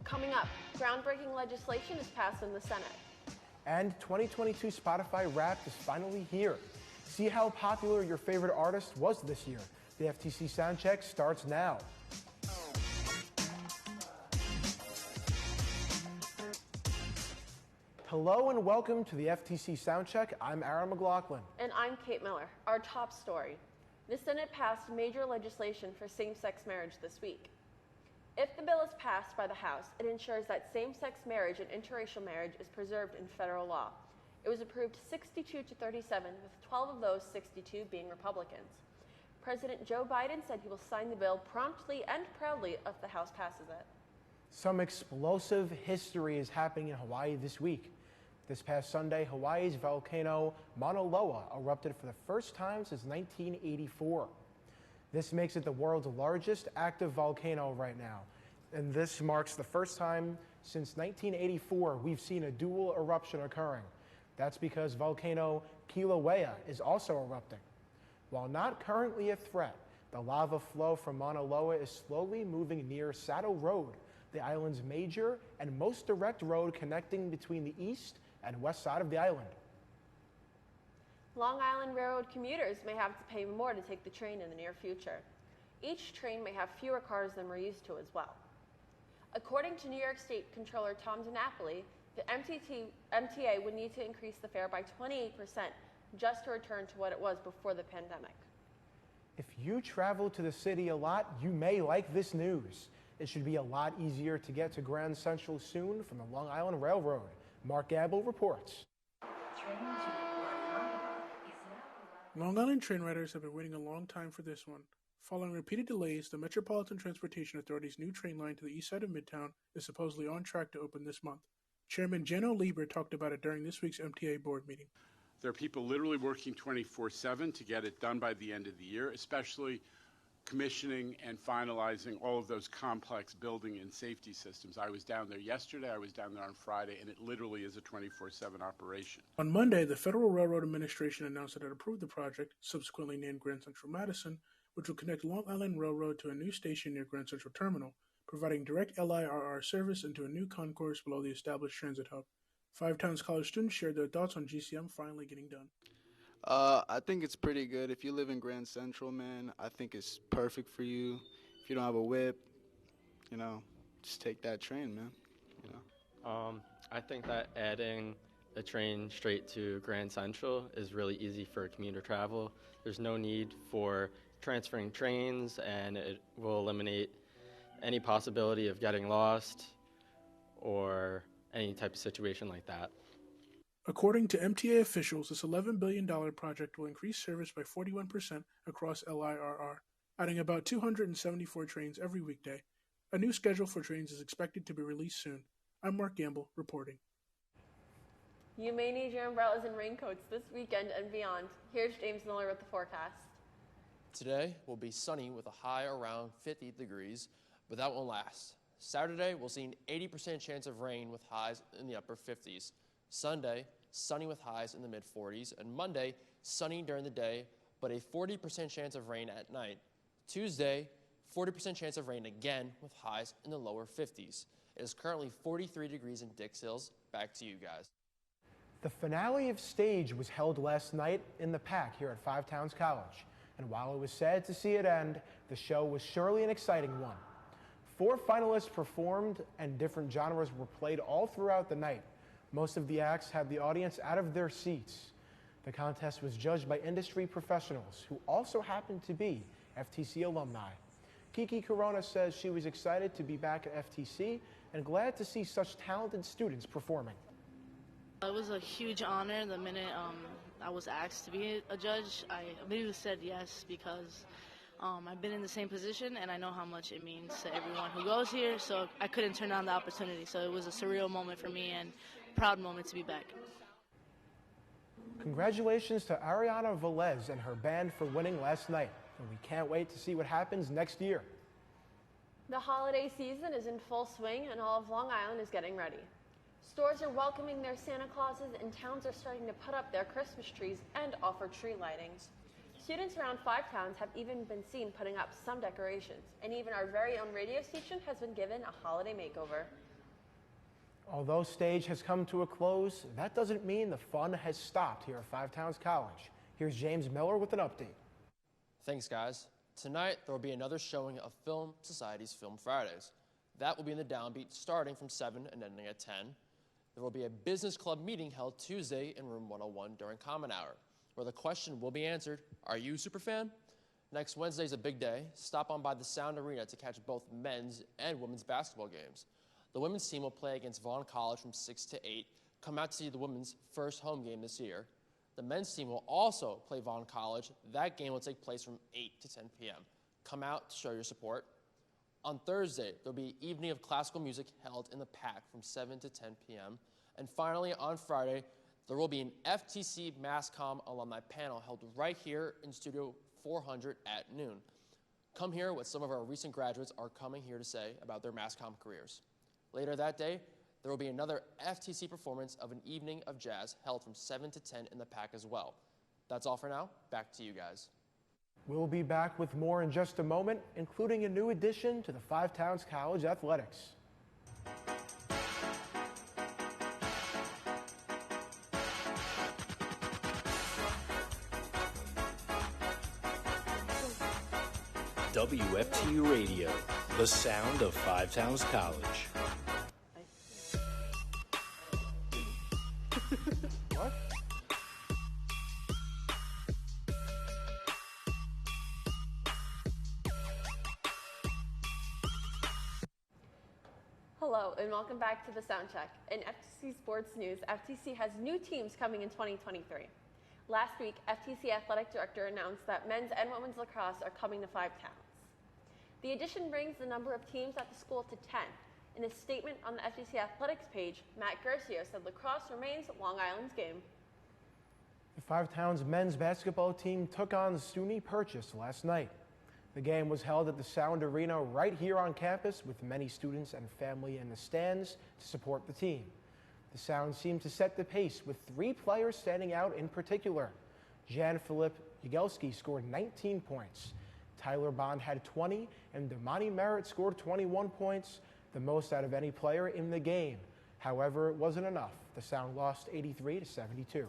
Coming up, groundbreaking legislation is passed in the Senate. And 2022 Spotify Wrapped is finally here. See how popular your favorite artist was this year. The FTC Soundcheck starts now. Hello and welcome to the FTC Soundcheck. I'm Aaron McLaughlin. And I'm Kate Miller. Our top story. The Senate passed major legislation for same-sex marriage this week. If the bill is passed by the House, it ensures that same-sex marriage and interracial marriage is preserved in federal law. It was approved 62 to 37, with 12 of those 62 being Republicans. President Joe Biden said he will sign the bill promptly and proudly if the House passes it. Some explosive history is happening in Hawaii this week. This past Sunday, Hawaii's volcano Mauna Loa erupted for the first time since 1984. This makes it the world's largest active volcano right now. And this marks the first time since 1984 we've seen a dual eruption occurring. That's because volcano Kilauea is also erupting. While not currently a threat, the lava flow from Mauna Loa is slowly moving near Saddle Road, the island's major and most direct road connecting between the east and west side of the island. Long Island Railroad commuters may have to pay more to take the train in the near future. Each train may have fewer cars than we're used to as well. According to New York State Comptroller Tom DiNapoli, the MTA would need to increase the fare by 28% just to return to what it was before the pandemic. If you travel to the city a lot, you may like this news. It should be a lot easier to get to Grand Central soon from the Long Island Railroad. Mark Gamble reports. Long Island train riders have been waiting a long time for this one. Following repeated delays, the Metropolitan Transportation Authority's new train line to the east side of Midtown is supposedly on track to open this month. Chairman Jeno Lieber talked about it during this week's MTA board meeting. There are people literally working 24/7 to get it done by the end of the year, especially commissioning and finalizing all of those complex building and safety systems. I was down there yesterday, I was down there on Friday, and it literally is a 24/7 operation. On Monday, the Federal Railroad Administration announced that it approved the project, subsequently named Grand Central Madison, which will connect Long Island Railroad to a new station near Grand Central Terminal, providing direct LIRR service into a new concourse below the established transit hub. Five Towns College students shared their thoughts on GCM finally getting done. I think it's pretty good. If you live in Grand Central, man, I think it's perfect for you. If you don't have a whip, just take that train, man. I think that adding a train straight to Grand Central is really easy for commuter travel. There's no need for transferring trains, and it will eliminate any possibility of getting lost or any type of situation like that. According to MTA officials, this $11 billion project will increase service by 41% across LIRR, adding about 274 trains every weekday. A new schedule for trains is expected to be released soon. I'm Mark Gamble, reporting. You may need your umbrellas and raincoats this weekend and beyond. Here's James Miller with the forecast. Today will be sunny with a high around 50 degrees, but that won't last. Saturday, we'll see an 80% chance of rain with highs in the upper 50s. Sunday, sunny with highs in the mid-40s, and Monday, sunny during the day, but a 40% chance of rain at night. Tuesday, 40% chance of rain again with highs in the lower 50s. It is currently 43 degrees in Dix Hills. Back to you guys. The finale of Stage was held last night in the PAC here at Five Towns College. And while it was sad to see it end, the show was surely an exciting one. 4 finalists performed and different genres were played all throughout the night. Most of the acts had the audience out of their seats. The contest was judged by industry professionals who also happened to be FTC alumni. Kiki Corona says she was excited to be back at FTC and glad to see such talented students performing. It was a huge honor the minute I was asked to be a judge. I immediately said yes because I've been in the same position and I know how much it means to everyone who goes here, so I couldn't turn down the opportunity. So it was a surreal moment for me and a proud moment to be back. Congratulations to Ariana Velez and her band for winning last night, and we can't wait to see what happens next year. The holiday season is in full swing and all of Long Island is getting ready. Stores are welcoming their Santa Clauses and towns are starting to put up their Christmas trees and offer tree lightings. Students around Five Towns have even been seen putting up some decorations, and even our very own radio station has been given a holiday makeover. Although stage has come to a close, that doesn't mean the fun has stopped here at Five Towns College. Here's James Miller with an update. Thanks, guys. Tonight, there will be another showing of Film Society's Film Fridays. That will be in the Downbeat starting from 7 and ending at 10. There will be a business club meeting held Tuesday in room 101 during Common Hour, where the question will be answered, are you a superfan? Next Wednesday is a big day. Stop on by the Sound Arena to catch both men's and women's basketball games. The women's team will play against Vaughn College from 6 to 8. Come out to see the women's first home game this year. The men's team will also play Vaughn College. That game will take place from 8 to 10 p.m. Come out to show your support. On Thursday, there will be an evening of classical music held in the PAC from 7 to 10 p.m. And finally, on Friday, there will be an FTC MassCom alumni panel held right here in Studio 400 at noon. Come hear what some of our recent graduates are coming here to say about their MassCom careers. Later that day, there will be another FTC performance of an evening of jazz held from 7 to 10 in the PAC as well. That's all for now. Back to you guys. We'll be back with more in just a moment, including a new addition to the Five Towns College Athletics. WFTU Radio, the sound of Five Towns College. What? Hello, and welcome back to the Sound Check. In FTC Sports News, FTC has new teams coming in 2023. Last week, FTC Athletic Director announced that men's and women's lacrosse are coming to Five Towns. The addition brings the number of teams at the school to 10. In a statement on the FTC Athletics page, Matt Gercio said lacrosse remains Long Island's game. The Five Towns men's basketball team took on SUNY Purchase last night. The game was held at the Sound Arena right here on campus with many students and family in the stands to support the team. The Sound seemed to set the pace with 3 players standing out in particular. Jan-Philippe Yagelski scored 19 points. Tyler Bond had 20, and Damani Merritt scored 21 points, the most out of any player in the game. However, it wasn't enough. The Sound lost 83-72.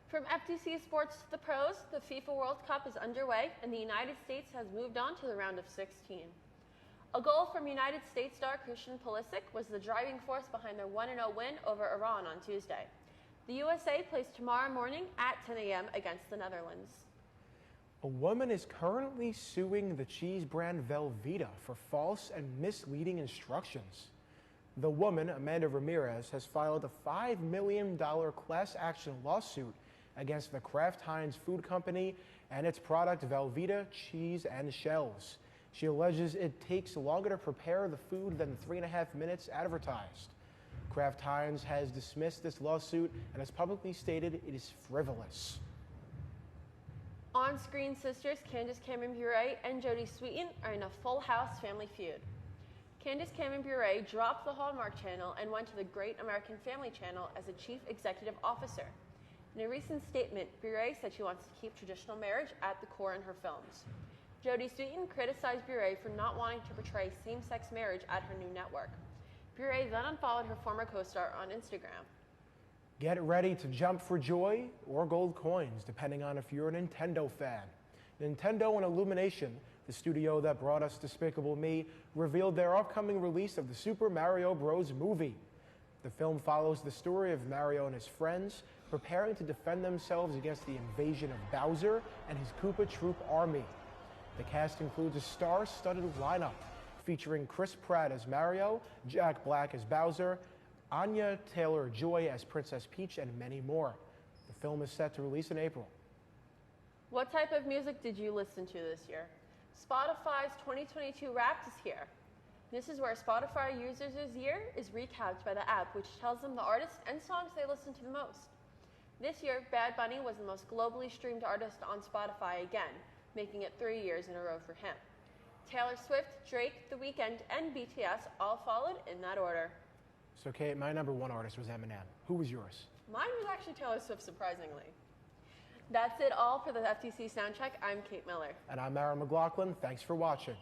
From FTC Sports to the pros, the FIFA World Cup is underway, and the United States has moved on to the round of 16. A goal from United States star Christian Pulisic was the driving force behind their 1-0 win over Iran on Tuesday. The USA plays tomorrow morning at 10 a.m. against the Netherlands. A woman is currently suing the cheese brand Velveeta for false and misleading instructions. The woman, Amanda Ramirez, has filed a $5 million class action lawsuit against the Kraft Heinz food company and its product Velveeta cheese and shells. She alleges it takes longer to prepare the food than the 3.5 minutes advertised. Kraft Heinz has dismissed this lawsuit and has publicly stated it is frivolous. On-screen sisters Candace Cameron Bure and Jodie Sweetin are in a Full House family feud. Candace Cameron Bure dropped the Hallmark Channel and went to the Great American Family Channel as a chief executive officer. In a recent statement, Bure said she wants to keep traditional marriage at the core in her films. Jodie Sweetin criticized Bure for not wanting to portray same-sex marriage at her new network. Bure then unfollowed her former co-star on Instagram. Get ready to jump for joy or gold coins, depending on if you're a Nintendo fan. Nintendo and Illumination, the studio that brought us Despicable Me, revealed their upcoming release of the Super Mario Bros. Movie. The film follows the story of Mario and his friends preparing to defend themselves against the invasion of Bowser and his Koopa Troop army. The cast includes a star-studded lineup featuring Chris Pratt as Mario, Jack Black as Bowser, Anya Taylor-Joy as Princess Peach, and many more. The film is set to release in April. What type of music did you listen to this year? Spotify's 2022 Wrapped is here. This is where Spotify users' year is recapped by the app, which tells them the artists and songs they listen to the most. This year, Bad Bunny was the most globally streamed artist on Spotify again, making it 3 years in a row for him. Taylor Swift, Drake, The Weeknd, and BTS all followed in that order. So, Kate, my number 1 artist was Eminem. Who was yours? Mine was actually Taylor Swift, surprisingly. That's it all for the FTC Soundcheck. I'm Kate Miller. And I'm Aaron McLaughlin. Thanks for watching.